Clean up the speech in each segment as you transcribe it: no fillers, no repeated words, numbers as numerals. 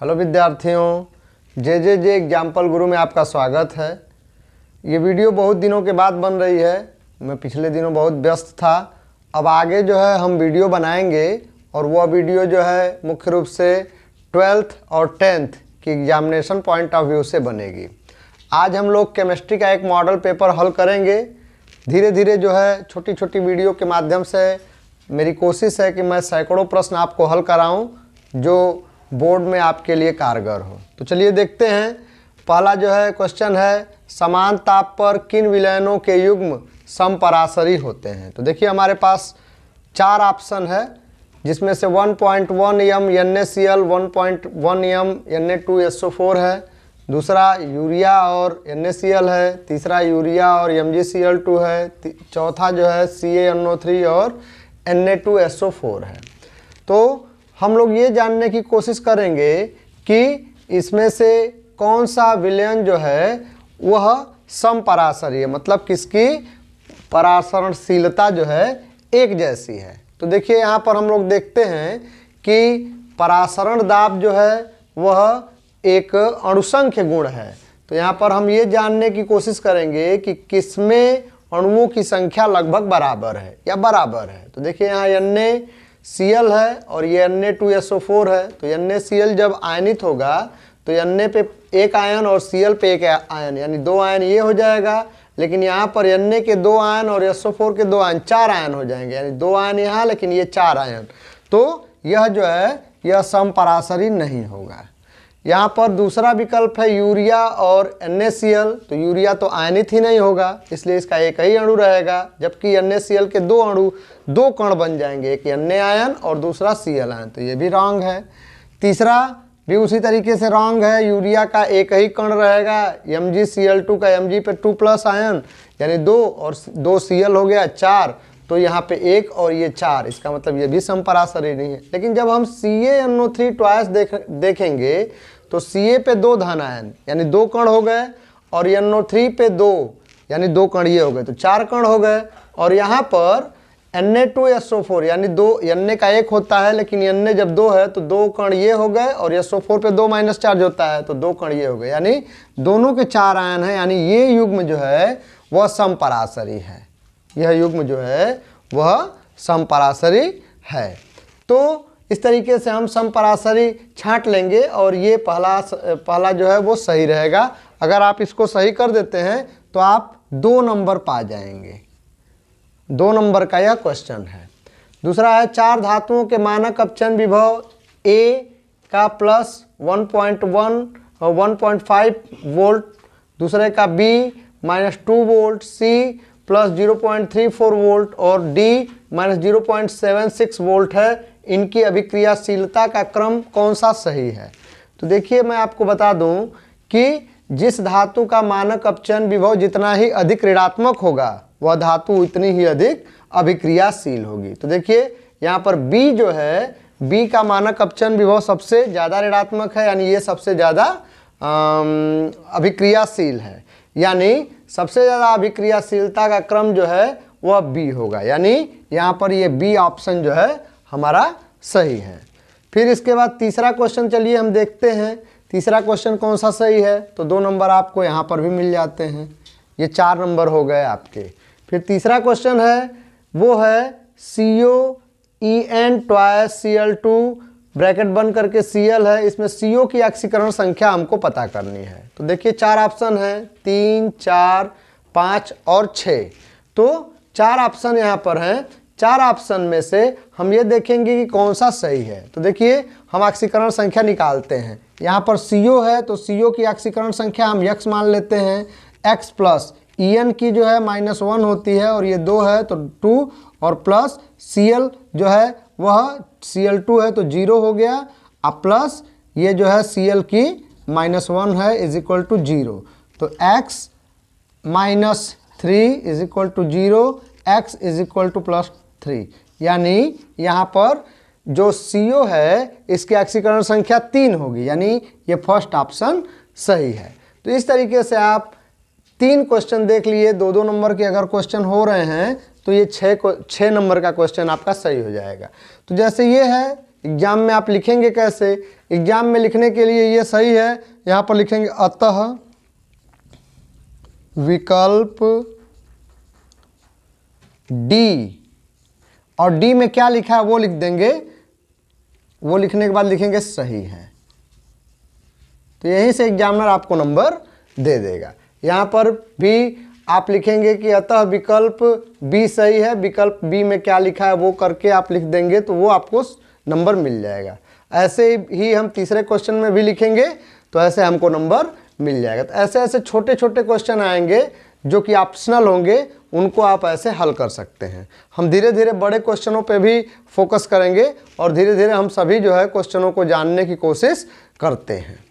Hello विद्यार्थियों, जे example गुरु में आपका स्वागत है। ये वीडियो बहुत दिनों के बाद बन रही है। मैं पिछले दिनों बहुत व्यस्त था। अब आगे जो है हम वीडियो बनाएंगे और वह वीडियो जो है मुख्य रूप से 12th और 10th की एग्जामिनेशन पॉइंट ऑफ व्यू से बनेगी। आज हम लोग केमिस्ट्री का एक मॉडल पेपर हल करेंगे। धीरे धीरे जो है छोटी छोटी वीडियो के माध्यम से मेरी कोशिश है कि मैं सैकड़ों प्रश्न आपको हल कराऊं जो बोर्ड में आपके लिए कारगर हो। तो चलिए देखते हैं। पहला जो है क्वेश्चन है, समान ताप पर किन विलयनों के युग्म समपराशरी होते हैं। तो देखिए हमारे पास 4 ऑप्शन है, जिसमें से 1.1 m NaCl, 1.1 m Na2SO4 है, दूसरा यूरिया और NaCl है, तीसरा यूरिया और MgCl2 है, चौथा जो है CaNO3 और Na2SO4 है। तो हम लोग ये जानने की कोशिश करेंगे कि इसमें से कौन सा विलयन जो है वह समपराशरी है, मतलब किसकी परासरणशीलता जो है एक जैसी है। तो देखिए यहाँ पर हम लोग देखते हैं कि परासरण दाब जो है वह एक अणुसंख्य गुण है। तो यहाँ पर हम ये जानने की कोशिश करेंगे कि किसमें अणुओं की संख्या लगभग बराबर है या बराबर है। तो देखिए यहाँ NaCl है और ये Na2SO4 है। तो NaCl जब आयनित होगा तो Na पे एक आयन और Cl पे एक आयन, यानी 2 आयन ये हो जाएगा। लेकिन यहाँ पर Na के 2 आयन और SO4 के 2 आयन, 4 आयन हो जाएंगे, यानी 2 आयन यहाँ लेकिन ये 4 आयन। तो यह जो है यह समपराशरी नहीं होगा। यहाँ पर दूसरा विकल्प है यूरिया और NaCl। तो यूरिया तो आयनित ही नहीं होगा, इसलिए इसका एक ही अणु रहेगा, जबकि NaCl के 2 अणु 2 कण बन जाएंगे, एक Na आयन और दूसरा Cl आयन। तो ये भी रॉन्ग है। तीसरा भी उसी तरीके से रॉन्ग है। यूरिया का एक ही कण रहेगा, MgCl2 का Mg पे 2+ आयन, यानी 2 और 2 Cl हो गया 4। तो यहाँ पे 1 और ये 4, इसका मतलब ये भी समपराशरी नहीं है। लेकिन जब हम CaNO3 ट्वाइस देखेंगे तो Ca पे 2 धन आयन, यानी 2 कण हो गए, और NO3 पे 2, यानी 2 कण ये हो गए, तो 4 कण हो गए। और यहाँ पर Na2SO4, यानी 2, Na का 1 होता है लेकिन Na जब 2 है तो 2 कण ये हो गए, और SO4 पे 2 माइनस चार्ज होता है तो 2 कण ये हो गए, यानी दोनों के 4 आयन हैं, यानी ये युग्म जो है वह समपराशरी है। यह युग्म जो है वह समपराशरी है। तो इस तरीके से हम समपराशरी छांट लेंगे और ये पहला जो है वो सही रहेगा। अगर आप इसको सही कर देते हैं तो आप 2 नंबर पा जाएंगे। 2 नंबर का यह क्वेश्चन है। दूसरा है, 4 धातुओं के मानक अपचन विभव A का प्लस 1.1 और 1.5 वोल्ट, दूसरे का B -2 volt, C plus 0.34 volt और D -0.76 वोल्ट है। इनकी अभिक्रियाशीलता का क्रम कौन सा सही है। तो देखिए मैं आपको बता दूं कि जिस धातु का मानक अपचयन विभव जितना ही अधिक ऋणात्मक होगा वह धातु उतनी ही अधिक अभिक्रियाशील होगी। तो देखिए यहाँ पर B जो है, B का मानक अपचयन विभव सबसे ज़्यादा ऋणात्मक है, यानी ये सबसे ज़्यादा अभिक्रियाशील है, यानी सबसे ज़्यादा अभिक्रियाशीलता का क्रम जो है वह B होगा, यानी यहाँ पर ये B ऑप्शन जो है हमारा सही है। फिर इसके बाद तीसरा क्वेश्चन चलिए हम देखते हैं। तीसरा क्वेश्चन कौन सा सही है। तो 2 नंबर आपको यहाँ पर भी मिल जाते हैं, ये 4 नंबर हो गए आपके। फिर तीसरा क्वेश्चन है वो है COEN ट्वाइस Cl2 ब्रैकेट बंद करके Cl है, इसमें CO की ऑक्सीकरण संख्या हमको पता करनी है। तो देखिए 4 ऑप्शन है, 3, 4, 5 और 6। तो 4 ऑप्शन यहाँ पर हैं। 4 ऑप्शन में से हम ये देखेंगे कि कौन सा सही है। तो देखिए हम ऑक्सीकरण संख्या निकालते हैं। यहाँ पर CO है तो CO की ऑक्सीकरण संख्या हम X मान लेते हैं। X प्लस EN की जो है -1 होती है और ये 2 है तो 2, और प्लस Cl जो है वह Cl2 है तो 0 हो गया, अब प्लस ये जो है Cl की -1 है इज इक्वल टू 0। तो X -3 is equal to 0, X is equal to +3, यानी यहाँ पर जो CO है इसकी ऑक्सीकरण संख्या 3 होगी, यानी ये फर्स्ट ऑप्शन सही है। तो इस तरीके से आप 3 क्वेश्चन देख लिए। 2-2 नंबर के अगर क्वेश्चन हो रहे हैं तो ये 6 नंबर का क्वेश्चन आपका सही हो जाएगा। तो जैसे ये है एग्जाम में आप लिखेंगे कैसे? एग्जाम में लिखने के लिए ये सही है, यहाँ पर लिखेंगे अतः विकल्प डी, और डी में क्या लिखा है वो लिख देंगे, वो लिखने के बाद लिखेंगे सही है। तो यहीं से एग्जामिनर आपको नंबर दे देगा। यहाँ पर भी आप लिखेंगे कि अतः विकल्प बी सही है, विकल्प बी में क्या लिखा है वो करके आप लिख देंगे तो वो आपको नंबर मिल जाएगा। ऐसे ही हम तीसरे क्वेश्चन में भी लिखेंगे तो ऐसे हमको नंबर मिल जाएगा। तो ऐसे ऐसे छोटे छोटे क्वेश्चन आएंगे जो कि ऑप्शनल होंगे, उनको आप ऐसे हल कर सकते हैं। हम धीरे धीरे बड़े क्वेश्चनों पे भी फोकस करेंगे और धीरे धीरे हम सभी जो है क्वेश्चनों को जानने की कोशिश करते हैं।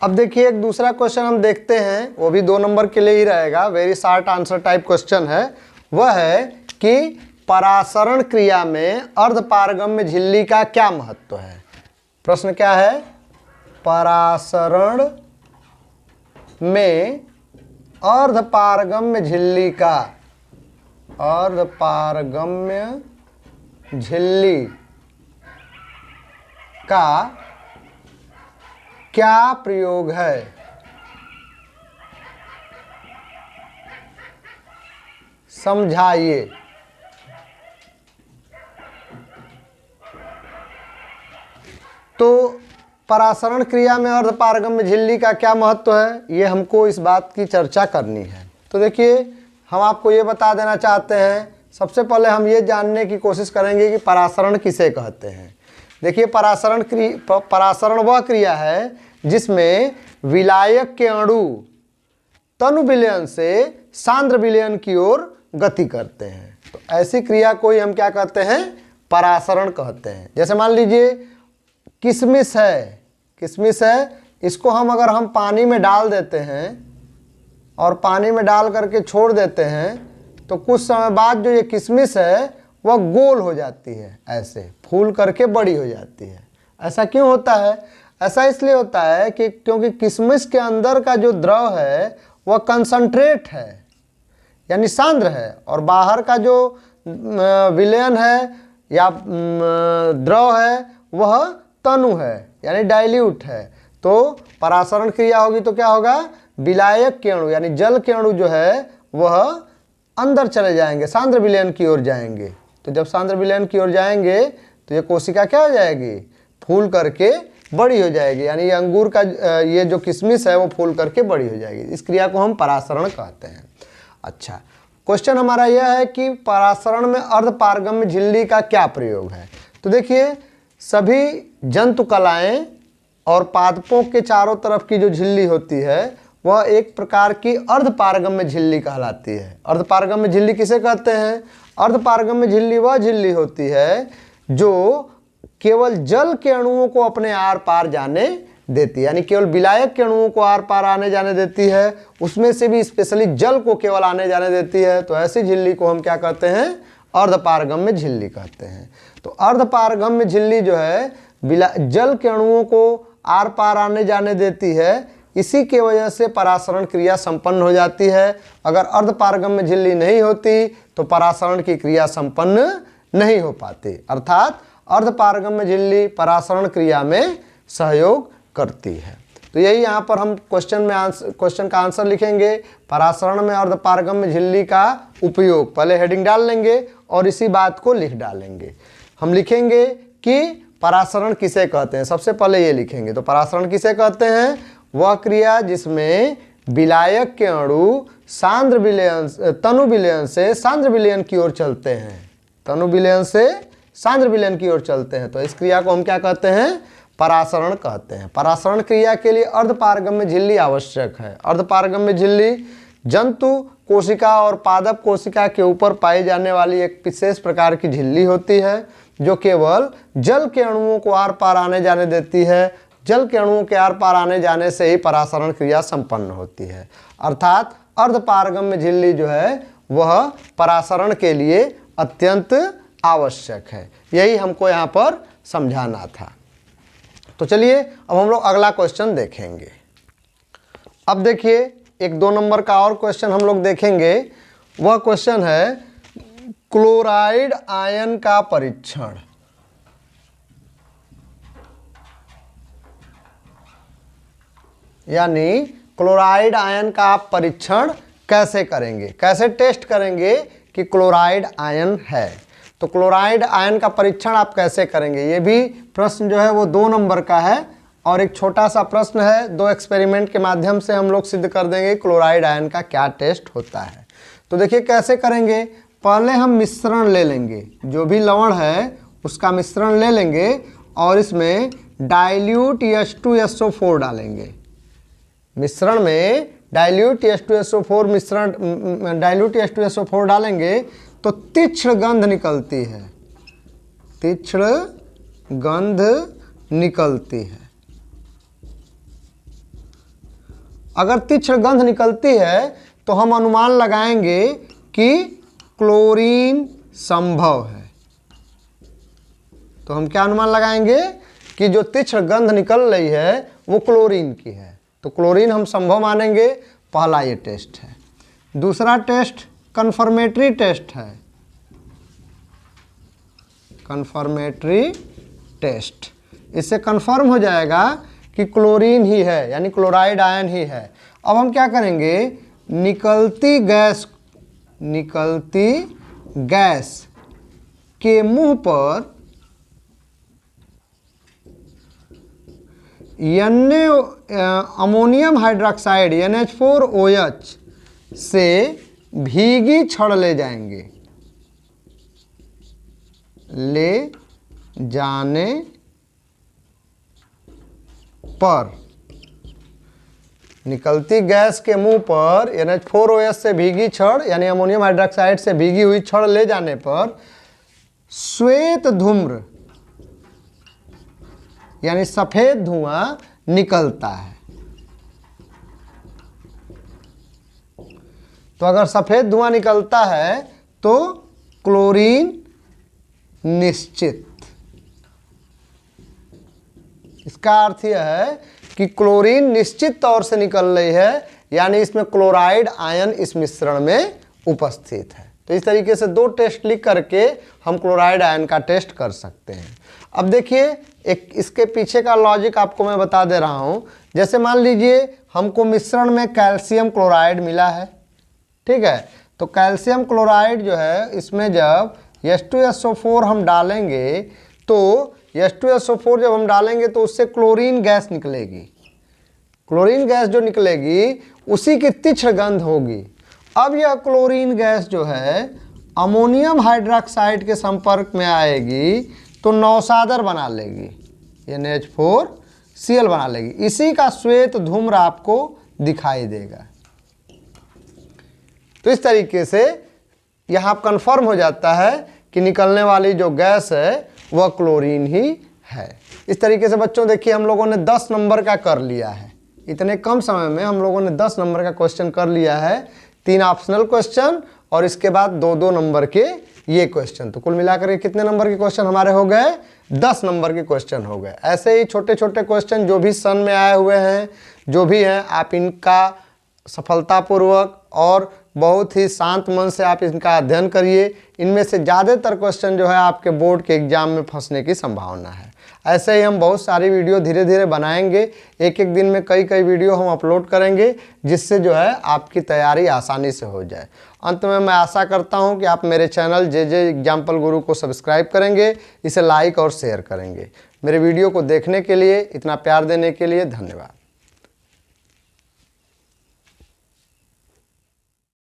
अब देखिए एक दूसरा क्वेश्चन हम देखते हैं, वो भी 2 नंबर के लिए ही रहेगा, very short answer type question है। वह है कि परासरण क्रिया में अर्धपारगम्य झिल्ली का क्या महत्व है? प्रश्न क्या है? परासरण में अर्धपारगम्य झिल्ली का, अर्धपारगम्य झिल्ली का क्या प्रयोग है? समझाइए। तो परासरण क्रिया में अर्धपारगम्य झिल्ली का क्या महत्व है, ये हमको इस बात की चर्चा करनी है। तो देखिए हम आपको ये बता देना चाहते हैं, सबसे पहले हम ये जानने की कोशिश करेंगे कि परासरण किसे कहते हैं। देखिए परासरण वह क्रिया है जिसमें विलायक के अणु तनु विलयन से सांद्र विलयन की ओर गति करते हैं। तो ऐसी क्रिया को ही हम क्या कहते हैं? परासरण कहते हैं। जैसे मान लीजिए किशमिश है, किशमिश है, इसको अगर हम पानी में डाल देते हैं और पानी में डाल करके छोड़ देते हैं तो कुछ समय बाद जो ये किशमिश है वह गोल हो जाती है, ऐसे फूल करके बड़ी हो जाती है। ऐसा क्यों होता है? ऐसा इसलिए होता है कि क्योंकि किशमिश के अंदर का जो द्रव है वह कंसंट्रेट है यानी सांद्र है, और बाहर का जो विलयन है या द्रव है वह तनु है यानी डाइल्यूट है। तो परासरण क्रिया होगी तो क्या होगा? विलायक के अणु यानी जल के अणु जो है वह अंदर चले जाएंगे, सांद्र विलयन की ओर जाएंगे। तो जब सांद्र विलयन की ओर जाएंगे तो ये कोशिका क्या हो जाएगी? फूल करके बड़ी हो जाएगी, यानी ये अंगूर का ये जो किशमिश है वो फूल करके बड़ी हो जाएगी। इस क्रिया को हम परासरण कहते हैं। अच्छा, क्वेश्चन हमारा यह है कि परासरण में अर्धपारगम्य झिल्ली का क्या प्रयोग है? तो देखिए सभी जंतु कलाएं और पादपों के चारों तरफ की जो झिल्ली होती है वह एक प्रकार की अर्धपारगम्य झिल्ली कहलाती है। अर्धपारगम्य झिल्ली किसे कहते हैं? अर्धपारगम्य झिल्ली वह झिल्ली होती है जो केवल जल के अणुओं को अपने आर पार जाने देती है, यानी केवल विलायक के अणुओं को आर पार आने जाने देती है, उसमें से भी स्पेशली जल को केवल आने जाने देती है। तो ऐसी झिल्ली को हम क्या कहते हैं? अर्धपारगम्य झिल्ली कहते हैं। तो अर्धपारगम्य झिल्ली जो है जल के अणुओं को आर पार आने जाने देती है, इसी के वजह से परासरण क्रिया संपन्न हो जाती है। अगर अर्धपारगम्य झिल्ली नहीं होती तो परासरण की क्रिया संपन्न नहीं हो पाती, अर्थात अर्धपारगम्य झिल्ली परासरण क्रिया में सहयोग करती है। तो यही यहाँ पर हम क्वेश्चन का आंसर लिखेंगे, परासरण में अर्धपारगम्य झिल्ली का उपयोग। पहले हेडिंग डाल लेंगे और इसी बात को लिख डालेंगे। हम लिखेंगे कि परासरण किसे कहते हैं, सबसे पहले ये लिखेंगे। तो परासरण किसे कहते हैं? वह क्रिया जिसमें विलायक के अणु सांद्र विलयन तनु विलयन से सांद्र विलयन की ओर चलते हैं, तनु विलयन से सांद्र विलयन की ओर चलते हैं। तो इस क्रिया को हम क्या कहते हैं? परासरण कहते हैं। परासरण क्रिया के लिए अर्धपारगम्य झिल्ली आवश्यक है। अर्धपारगम्य झिल्ली जंतु कोशिका और पादप कोशिका के ऊपर पाई जाने वाली एक विशेष प्रकार की झिल्ली होती है जो केवल जल के अणुओं को आर पार आने जाने देती है। जल के अणुओं के आर पार आने जाने से ही परासरण क्रिया संपन्न होती है, अर्थात अर्धपारगम्य झिल्ली जो है वह परासरण के लिए अत्यंत आवश्यक है। यही हमको यहाँ पर समझाना था। तो चलिए अब हम लोग अगला क्वेश्चन देखेंगे। अब देखिए एक 2 नंबर का और क्वेश्चन हम लोग देखेंगे। वह क्वेश्चन है क्लोराइड आयन का परीक्षण। यानी क्लोराइड आयन का आप परीक्षण कैसे करेंगे, कैसे टेस्ट करेंगे कि क्लोराइड आयन है। तो क्लोराइड आयन का परीक्षण आप कैसे करेंगे, ये भी प्रश्न जो है वो 2 नंबर का है और एक छोटा सा प्रश्न है। 2 एक्सपेरिमेंट के माध्यम से हम लोग सिद्ध कर देंगे क्लोराइड आयन का क्या टेस्ट होता है। तो देखिए कैसे करेंगे। पहले हम मिश्रण ले लेंगे, जो भी लवण है उसका मिश्रण ले लेंगे और इसमें डाइल्यूट H2SO4 डालेंगे। मिश्रण में डाइल्यूट H2SO4 मिश्रण डाइल्यूट H2SO4 डालेंगे तो तीक्ष्ण गंध निकलती है, तीक्ष्ण गंध निकलती है। अगर तीक्ष्ण गंध निकलती है तो हम अनुमान लगाएंगे कि क्लोरीन संभव है। तो हम क्या अनुमान लगाएंगे कि जो तीक्ष्ण गंध निकल रही है वो क्लोरीन की है। तो क्लोरीन हम संभव मानेंगे। पहला ये टेस्ट है। दूसरा टेस्ट कन्फर्मेटरी टेस्ट है। कन्फर्मेटरी टेस्ट, इससे कन्फर्म हो जाएगा कि क्लोरीन ही है, यानी क्लोराइड आयन ही है। अब हम क्या करेंगे, निकलती गैस के मुंह पर अमोनियम हाइड्रोक्साइड NH4OH से भीगी छड़ ले जाएंगे। ले जाने पर निकलती गैस के मुंह पर NH4OH से भीगी छड़ यानी अमोनियम हाइड्रोक्साइड से भीगी हुई छड़ ले जाने पर श्वेत धूम्र यानी सफेद धुआं निकलता है। तो अगर सफेद धुआं निकलता है तो क्लोरीन निश्चित। इसका अर्थ यह है कि क्लोरीन निश्चित तौर से निकल रही है, यानी इसमें क्लोराइड आयन इस मिश्रण में उपस्थित है। तो इस तरीके से 2 टेस्ट लिख करके हम क्लोराइड आयन का टेस्ट कर सकते हैं। अब देखिए एक इसके पीछे का लॉजिक आपको मैं बता दे रहा हूं। जैसे मान लीजिए हमको मिश्रण में कैल्शियम क्लोराइड मिला है, ठीक है। तो कैल्शियम क्लोराइड जो है इसमें जब H2SO4 हम डालेंगे तो H2SO4 जब हम डालेंगे तो उससे क्लोरीन गैस निकलेगी। क्लोरीन गैस जो निकलेगी उसी की तीक्ष्ण गंध होगी। अब यह क्लोरीन गैस जो है अमोनियम हाइड्रोक्साइड के संपर्क में आएगी तो नौसादर बना लेगी, NH4Cl बना लेगी। इसी का श्वेत धूम्र आपको दिखाई देगा। तो इस तरीके से यहाँ कंफर्म हो जाता है कि निकलने वाली जो गैस है वह क्लोरीन ही है। इस तरीके से बच्चों देखिए हम लोगों ने 10 नंबर का कर लिया है। इतने कम समय में हम लोगों ने 10 नंबर का क्वेश्चन कर लिया है। 3 ऑप्शनल क्वेश्चन और इसके बाद 2-2 नंबर के ये क्वेश्चन। तो कुल मिलाकर के कितने नंबर के क्वेश्चन हमारे हो गए, 10 नंबर के क्वेश्चन हो गए। ऐसे ही छोटे छोटे क्वेश्चन जो भी सन में आए हुए हैं, जो भी हैं, आप इनका सफलतापूर्वक और बहुत ही शांत मन से आप इनका अध्ययन करिए। इनमें से ज़्यादातर क्वेश्चन जो है आपके बोर्ड के एग्जाम में फंसने की संभावना है। ऐसे ही हम बहुत सारी वीडियो धीरे धीरे बनाएंगे। एक एक दिन में कई कई वीडियो हम अपलोड करेंगे, जिससे जो है आपकी तैयारी आसानी से हो जाए। अंत में मैं आशा करता हूं कि आप मेरे चैनल JJ एग्जाम्पल गुरु को सब्सक्राइब करेंगे, इसे लाइक और शेयर करेंगे। मेरे वीडियो को देखने के लिए, इतना प्यार देने के लिए धन्यवाद।